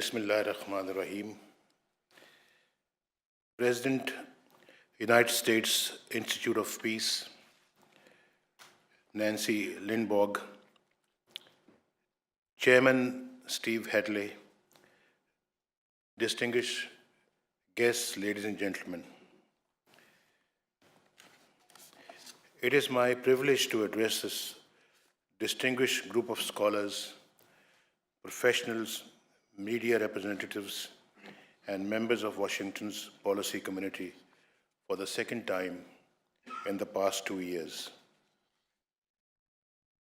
Bismillahirrahmanirrahim. President, United States Institute of Peace, Nancy Lindborg, Chairman Steve Hadley, distinguished guests, ladies and gentlemen. It is my privilege to address this distinguished group of scholars, professionals, media representatives, and members of Washington's policy community for the second time in the past 2 years.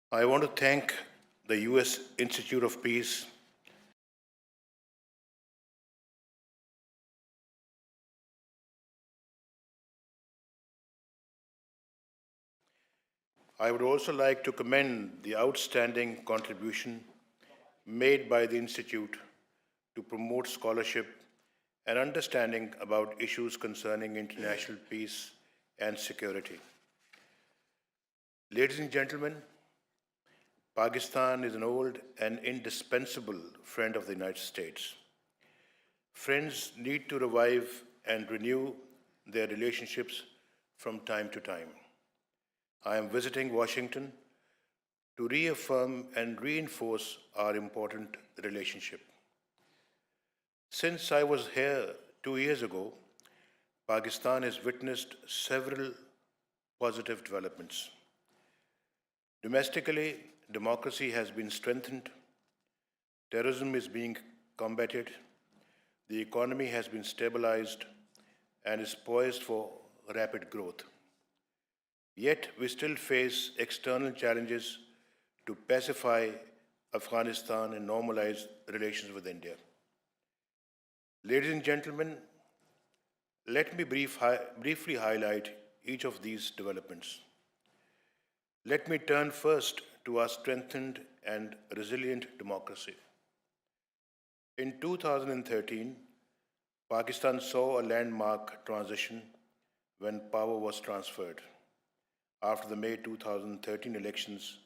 I want to thank the U.S. Institute of Peace I would also like to commend the outstanding contribution made by the Institute to promote scholarship and understanding about issues concerning international peace and security. Ladies and gentlemen, Pakistan is an old and indispensable friend of the United States. Friends need to revive and renew their relationships from time to time. I am visiting Washington to reaffirm and reinforce our important relationship. Since I was here 2 years ago, Pakistan has witnessed several positive developments. Domestically, democracy has been strengthened, terrorism is being combated, the economy has been stabilized and is poised for rapid growth. Yet we still face external challenges to pacify Afghanistan and normalize relations with India. Ladies and gentlemen, let me briefly highlight each of these developments. Let me turn first to our strengthened and resilient democracy. In 2013, Pakistan saw a landmark transition when power was transferred after the May 2013 elections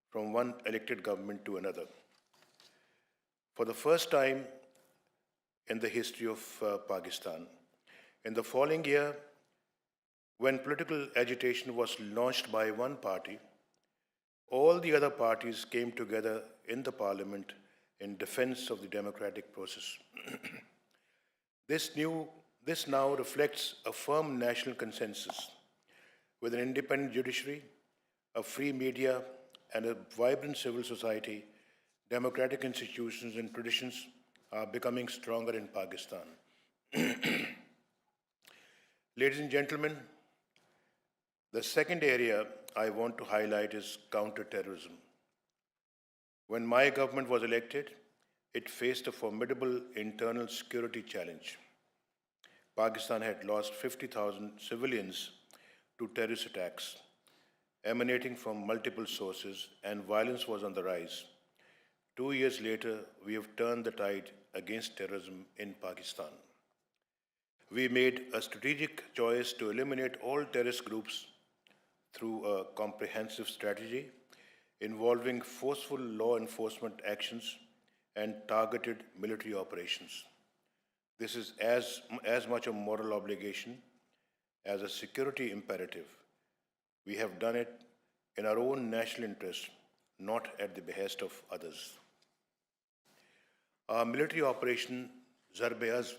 from one elected government to another. For the first time in the history of Pakistan, in the following year, when political agitation was launched by one party, all the other parties came together in the parliament in defense of the democratic process. This now reflects a firm national consensus with an independent judiciary, a free media, and a vibrant civil society. Democratic institutions and traditions are becoming stronger in Pakistan. Ladies and gentlemen, the second area I want to highlight is counterterrorism. When my government was elected, it faced a formidable internal security challenge. Pakistan had lost 50,000 civilians to terrorist attacks emanating from multiple sources, and violence was on the rise. 2 years later, we have turned the tide against terrorism in Pakistan. We made a strategic choice to eliminate all terrorist groups through a comprehensive strategy involving forceful law enforcement actions and targeted military operations. This is as much a moral obligation as a security imperative. We have done it in our own national interest, not at the behest of others. Our military operation, Zarb-e-Azb,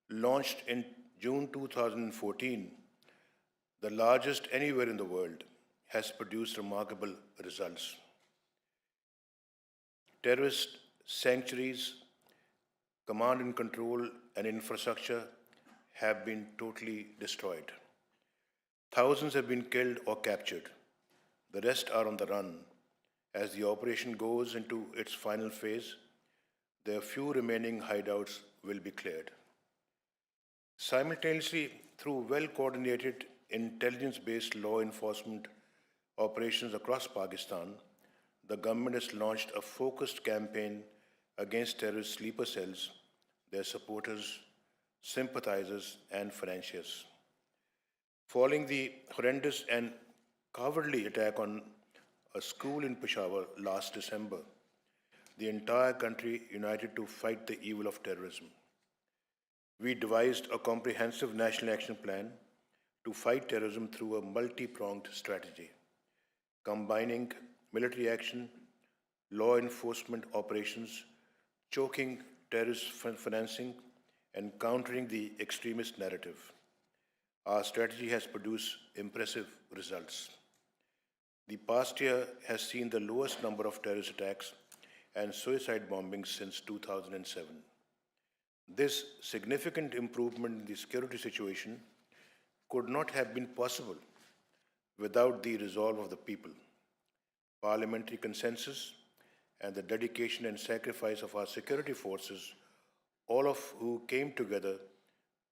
launched in June 2014, the largest anywhere in the world, has produced remarkable results. Terrorist sanctuaries, command and control, and infrastructure have been totally destroyed. Thousands have been killed or captured. The rest are on the run. As the operation goes into its final phase, the few remaining hideouts will be cleared. Simultaneously, through well-coordinated intelligence-based law enforcement operations across Pakistan, the government has launched a focused campaign against terrorist sleeper cells, their supporters, sympathizers, and financiers. Following the horrendous and cowardly attack on a school in Peshawar last December, the entire country united to fight the evil of terrorism. We devised a comprehensive national action plan to fight terrorism through a multi-pronged strategy, combining military action, law enforcement operations, choking terrorist financing, and countering the extremist narrative. Our strategy has produced impressive results. The past year has seen the lowest number of terrorist attacks and suicide bombings since 2007. This significant improvement in the security situation could not have been possible without the resolve of the people, parliamentary consensus, and the dedication and sacrifice of our security forces, all of who came together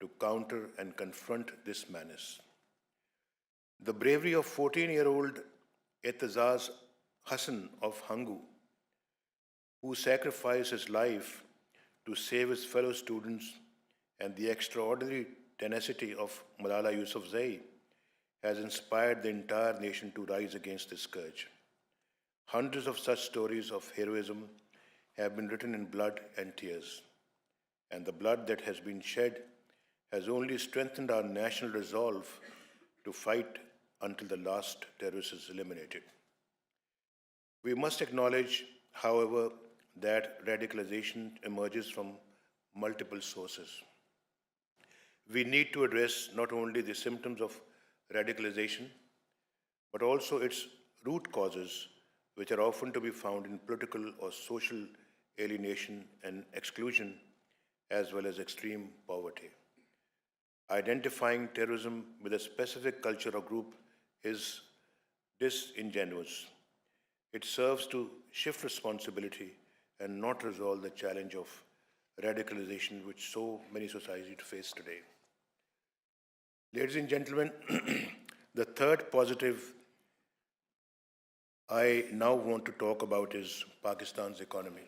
to counter and confront this menace. The bravery of 14-year-old Etazaz Hassan of Hangu, who sacrificed his life to save his fellow students, and the extraordinary tenacity of Malala Yousafzai has inspired the entire nation to rise against this scourge. Hundreds of such stories of heroism have been written in blood and tears, and the blood that has been shed has only strengthened our national resolve to fight until the last terrorist is eliminated. We must acknowledge, however, that radicalization emerges from multiple sources. We need to address not only the symptoms of radicalization, but also its root causes, which are often to be found in political or social alienation and exclusion, as well as extreme poverty. Identifying terrorism with a specific culture or group is disingenuous. It serves to shift responsibility and not resolve the challenge of radicalization which so many societies face today. Ladies and gentlemen, the third positive I now want to talk about is Pakistan's economy.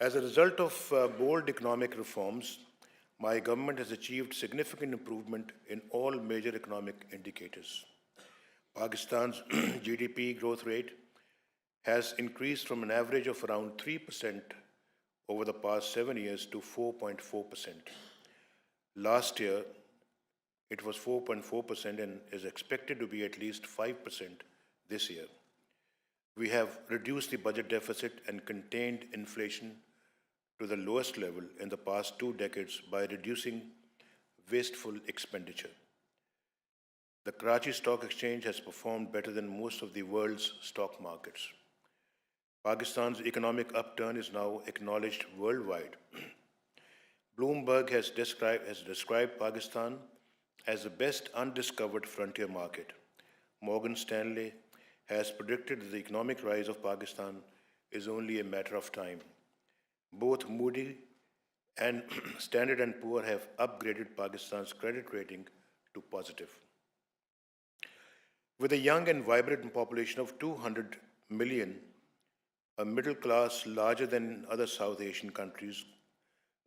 As a result of bold economic reforms, my government has achieved significant improvement in all major economic indicators. Pakistan's GDP growth rate has increased from an average of around 3% over the past 7 years to 4.4%. Last year, it was 4.4% and is expected to be at least 5% this year. We have reduced the budget deficit and contained inflation to the lowest level in the past 2 decades by reducing wasteful expenditure. The Karachi Stock Exchange has performed better than most of the world's stock markets. Pakistan's economic upturn is now acknowledged worldwide. Bloomberg has described Pakistan as the best undiscovered frontier market. Morgan Stanley has predicted that the economic rise of Pakistan is only a matter of time. Both Moody and Standard & Poor have upgraded Pakistan's credit rating to positive. With a young and vibrant population of 200 million, a middle class larger than other South Asian countries,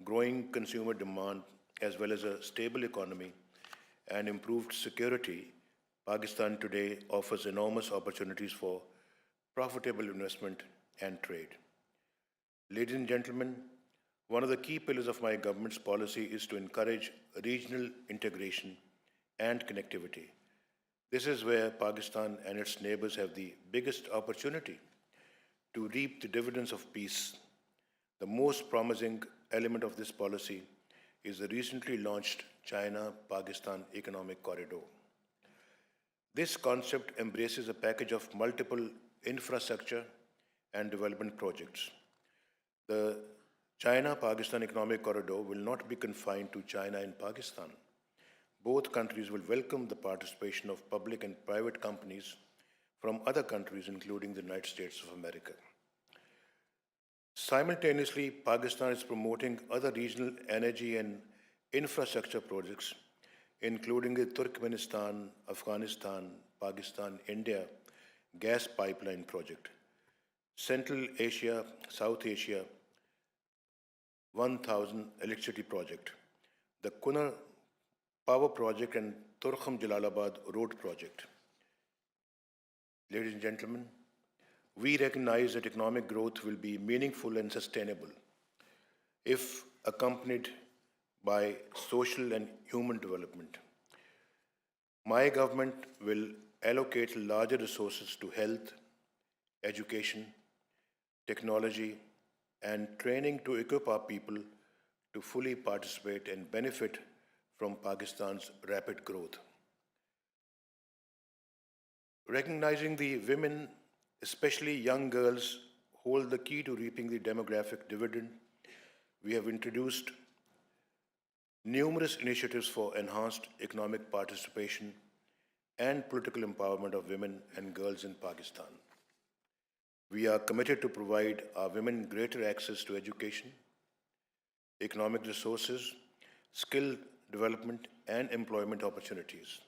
growing consumer demand, as well as a stable economy and improved security, Pakistan today offers enormous opportunities for profitable investment and trade. Ladies and gentlemen, one of the key pillars of my government's policy is to encourage regional integration and connectivity. This is where Pakistan and its neighbors have the biggest opportunity to reap the dividends of peace. The most promising element of this policy is the recently launched China-Pakistan Economic Corridor. This concept embraces a package of multiple infrastructure and development projects. The China-Pakistan Economic Corridor will not be confined to China and Pakistan. Both countries will welcome the participation of public and private companies from other countries, including the United States of America. Simultaneously, Pakistan is promoting other regional energy and infrastructure projects, including the Turkmenistan, Afghanistan, Pakistan, India gas pipeline project, Central Asia, South Asia 1000 electricity project, the Kunar power project, and Turkham Jalalabad road project. Ladies and gentlemen, We recognize that economic growth will be meaningful and sustainable if accompanied by social and human development. My government will allocate larger resources to health, education, technology, and training to equip our people to fully participate and benefit from Pakistan's rapid growth. Recognizing the women, especially young girls, hold the key to reaping the demographic dividend, we have introduced numerous initiatives for enhanced economic participation and political empowerment of women and girls in Pakistan. We are committed to provide our women greater access to education, economic resources, skill development, and employment opportunities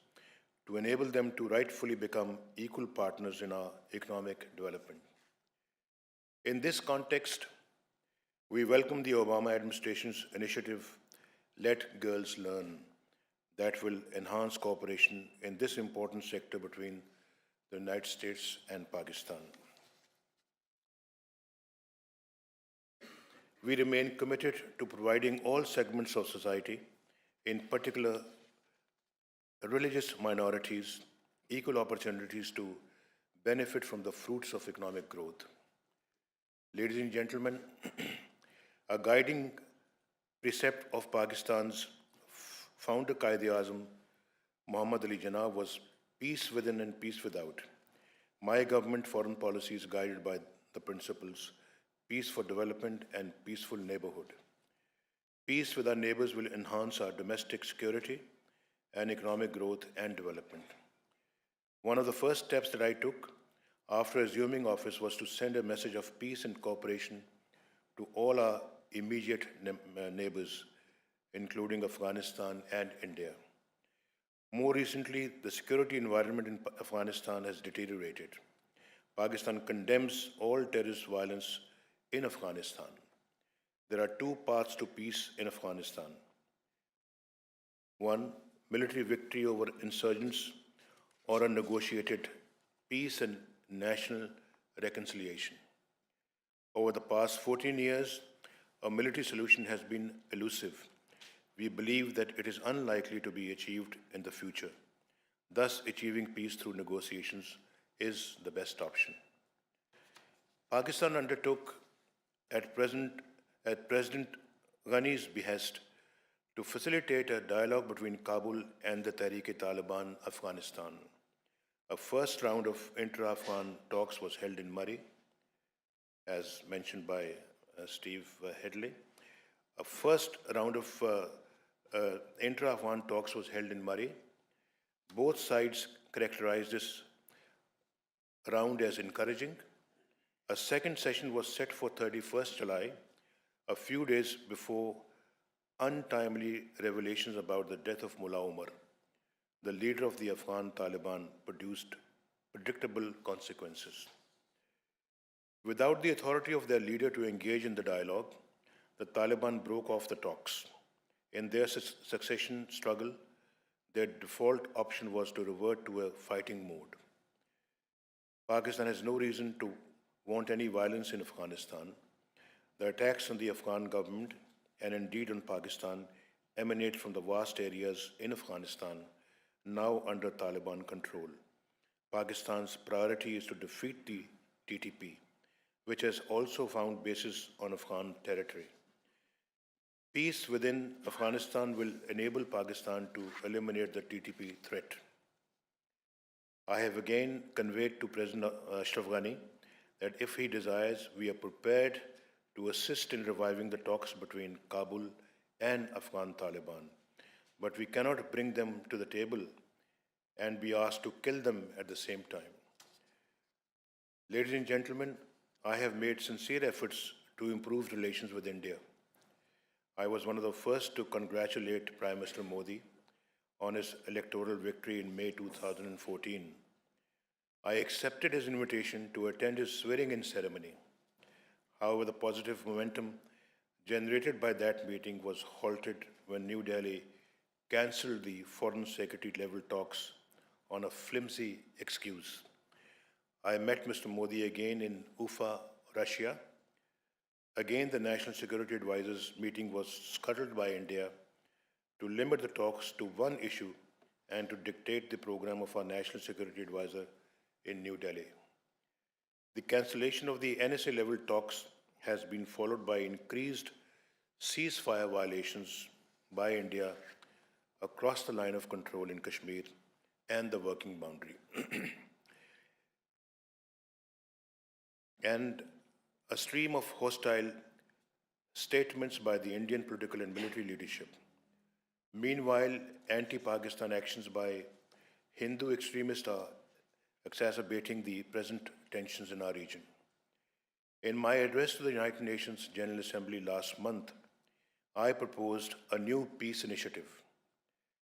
to enable them to rightfully become equal partners in our economic development. In this context, we welcome the Obama administration's initiative, Let Girls Learn, that will enhance cooperation in this important sector between the United States and Pakistan. We remain committed to providing all segments of society, in particular religious minorities, equal opportunities to benefit from the fruits of economic growth. Ladies and gentlemen, a guiding precept of Pakistan's founder Quaid-e-Azam, Muhammad Ali Jinnah, was peace within and peace without. My government foreign policy is guided by the principles peace for development and peaceful neighborhood. Peace with our neighbors will enhance our domestic security and economic growth and development. One of the first steps that I took after assuming office was to send a message of peace and cooperation to all our immediate neighbors, including Afghanistan and India. More recently, the security environment in Afghanistan has deteriorated. Pakistan condemns all terrorist violence in Afghanistan. There are two paths to peace in Afghanistan. One, military victory over insurgents, or a negotiated peace and national reconciliation. Over the past 14 years, a military solution has been elusive. We believe that it is unlikely to be achieved in the future. Thus, achieving peace through negotiations is the best option. Pakistan undertook at President Ghani's behest to facilitate a dialogue between Kabul and the Tehreek-e-Taliban Afghanistan. A first round of intra-Afghan talks was held in Murray, as mentioned by Steve Headley. A first round of intra-Afghan talks was held in Murray. Both sides characterized this round as encouraging. A second session was set for 31st July, a few days before untimely revelations about the death of Mullah Omar, the leader of the Afghan Taliban, produced predictable consequences. Without the authority of their leader to engage in the dialogue, the Taliban broke off the talks. In their succession struggle, their default option was to revert to a fighting mode. Pakistan has no reason to want any violence in Afghanistan. The attacks on the Afghan government and indeed on Pakistan emanate from the vast areas in Afghanistan now under Taliban control. Pakistan's priority is to defeat the TTP, which has also found bases on Afghan territory. Peace within Afghanistan will enable Pakistan to eliminate the TTP threat. I have again conveyed to President Ashraf Ghani that if he desires, we are prepared to assist in reviving the talks between Kabul and Afghan Taliban. But we cannot bring them to the table and be asked to kill them at the same time. Ladies and gentlemen, I have made sincere efforts to improve relations with India. I was one of the first to congratulate Prime Minister Modi on his electoral victory in May 2014. I accepted his invitation to attend his swearing-in ceremony. However, the positive momentum generated by that meeting was halted when New Delhi cancelled the Foreign Secretary level talks on a flimsy excuse. I met Mr. Modi again in Ufa, Russia. Again, the National Security Advisors meeting was scuttled by India to limit the talks to one issue and to dictate the program of our National Security Advisor in New Delhi. The cancellation of the NSA level talks has been followed by increased ceasefire violations by India across the line of control in Kashmir and the working boundary. And a stream of hostile statements by the Indian political and military leadership. Meanwhile, anti-Pakistan actions by Hindu extremists are exacerbating the present tensions in our region. In my address to the United Nations General Assembly last month, I proposed a new peace initiative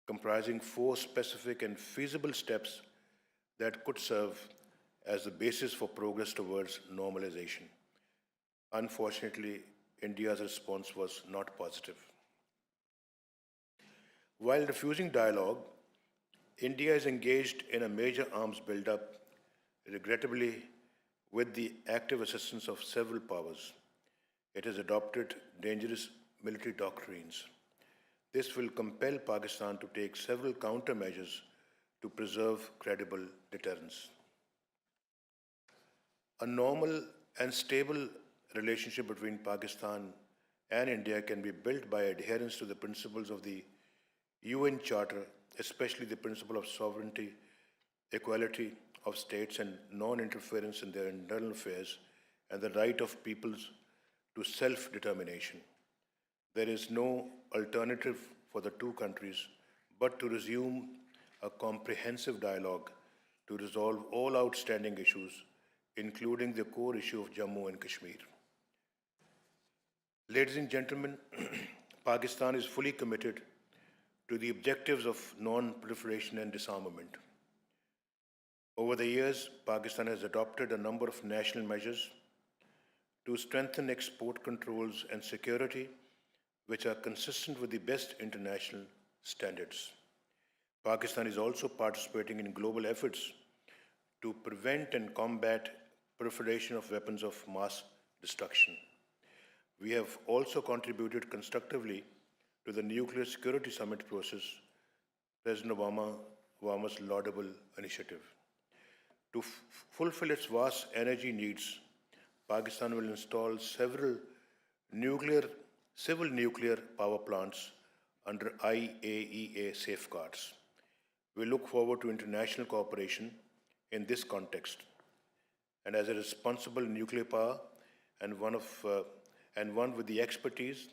comprising 4 specific and feasible steps that could serve as the basis for progress towards normalization. Unfortunately, India's response was not positive. While refusing dialogue, India is engaged in a major arms buildup, regrettably with the active assistance of several powers. It has adopted dangerous military doctrines. This will compel Pakistan to take several countermeasures to preserve credible deterrence. A normal and stable relationship between Pakistan and India can be built by adherence to the principles of the UN Charter, especially the principle of sovereignty, equality of states, and non-interference in their internal affairs, and the right of peoples to self-determination. There is no alternative for the two countries but to resume a comprehensive dialogue to resolve all outstanding issues, including the core issue of Jammu and Kashmir. Ladies and gentlemen, Pakistan is fully committed to the objectives of non-proliferation and disarmament. Over the years, Pakistan has adopted a number of national measures to strengthen export controls and security, which are consistent with the best international standards. Pakistan is also participating in global efforts to prevent and combat proliferation of weapons of mass destruction. We have also contributed constructively to the Nuclear Security Summit process, President Obama's laudable initiative. To fulfill its vast energy needs, Pakistan will install several civil nuclear power plants under IAEA safeguards. We look forward to international cooperation in this context. And as a responsible nuclear power and one with the expertise,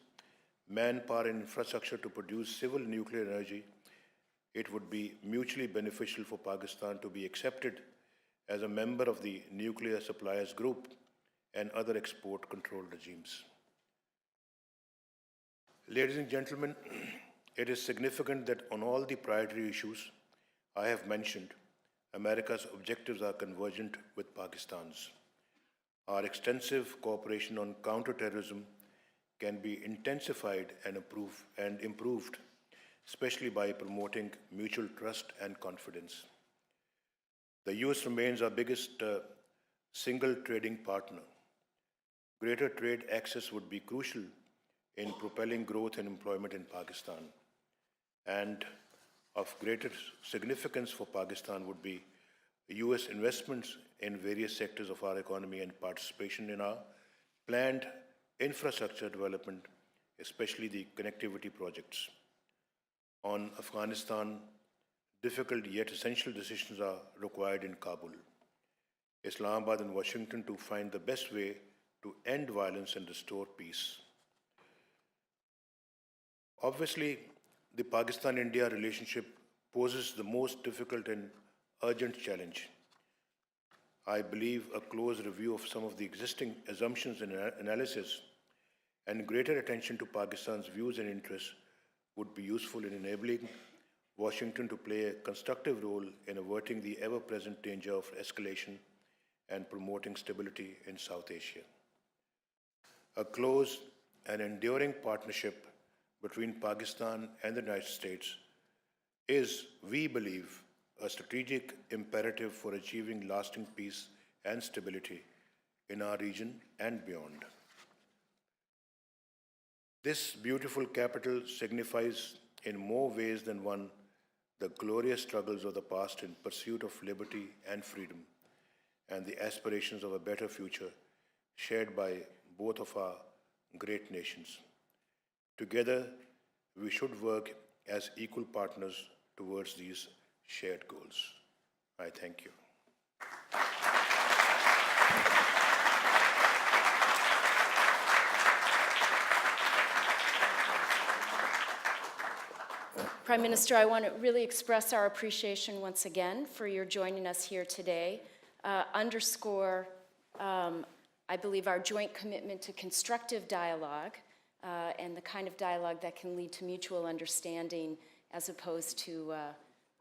manpower, and infrastructure to produce civil nuclear energy, it would be mutually beneficial for Pakistan to be accepted as a member of the Nuclear Suppliers Group and other export control regimes. Ladies and gentlemen, it is significant that on all the priority issues I have mentioned, America's objectives are convergent with Pakistan's. Our extensive cooperation on counterterrorism can be intensified and improved, especially by promoting mutual trust and confidence. The US remains our biggest single trading partner. Greater trade access would be crucial in propelling growth and employment in Pakistan. And of greater significance for Pakistan would be US investments in various sectors of our economy and participation in our planned infrastructure development, especially the connectivity projects. On Afghanistan, difficult yet essential decisions are required in Kabul, Islamabad, and Washington to find the best way to end violence and restore peace. Obviously, the Pakistan-India relationship poses the most difficult and urgent challenge. I believe a close review of some of the existing assumptions and analysis and greater attention to Pakistan's views and interests would be useful in enabling Washington to play a constructive role in averting the ever-present danger of escalation and promoting stability in South Asia. A close and enduring partnership between Pakistan and the United States is, we believe, a strategic imperative for achieving lasting peace and stability in our region and beyond. This beautiful capital signifies in more ways than one the glorious struggles of the past in pursuit of liberty and freedom, and the aspirations of a better future shared by both of our great nations. Together, we should work as equal partners towards these shared goals. I thank you. Prime Minister, I want to really express our appreciation once again for your joining us here today, underscore, I believe, our joint commitment to constructive dialogue and the kind of dialogue that can lead to mutual understanding as opposed to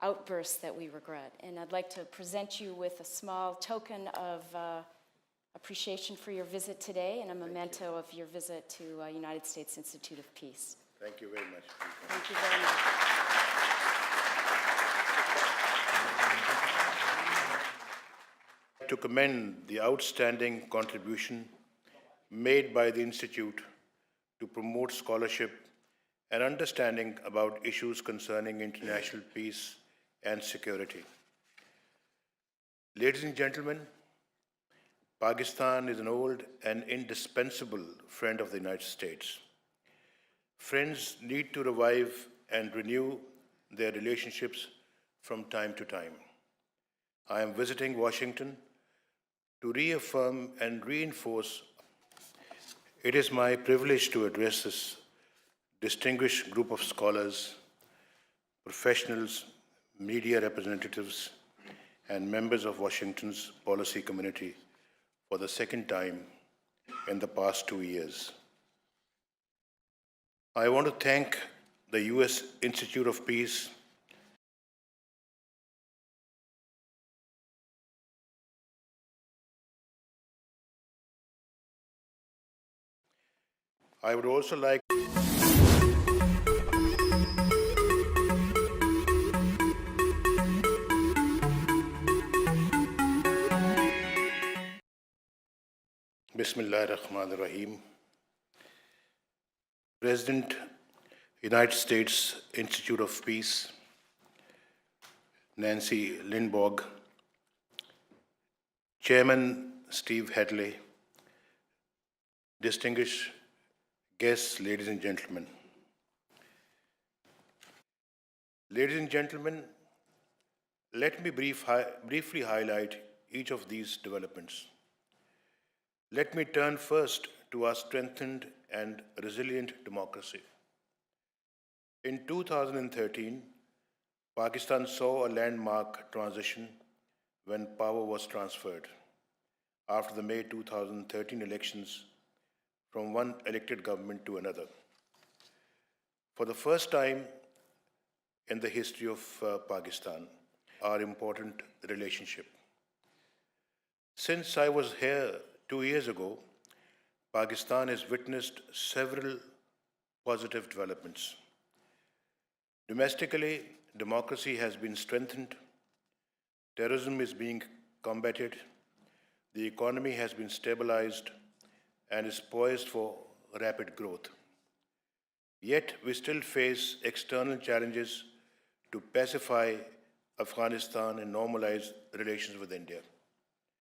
outbursts that we regret. And I'd like to present you with a small token of appreciation for your visit today and a memento of your visit to United States Institute of Peace. Thank you very much. Thank you very much. To commend the outstanding contribution made by the Institute to promote scholarship and understanding about issues concerning international peace and security. Ladies and gentlemen, Pakistan is an old and indispensable friend of the United States. Friends need to revive and renew their relationships from time to time. I am visiting Washington to reaffirm and reinforce. It is my privilege to address this distinguished group of scholars, professionals, media representatives, and members of Washington's policy community for the second time in the past 2 years. I want to thank the U.S. Institute of Peace I would also like Bismillah ar-Rahman ar-Rahim. President, United States Institute of Peace, Nancy Lindborg, Chairman Steve Hadley, distinguished guests, ladies and gentlemen. Ladies and gentlemen, let me briefly highlight each of these developments. Let me turn first to our strengthened and resilient democracy. In 2013, Pakistan saw a landmark transition when power was transferred after the May 2013 elections from one elected government to another. For the first time in the history of Pakistan, our important relationship. Since I was here 2 years ago, Pakistan has witnessed several positive developments. Domestically, democracy has been strengthened, terrorism is being combated, the economy has been stabilized and is poised for rapid growth. Yet we still face external challenges to pacify Afghanistan and normalize relations with India.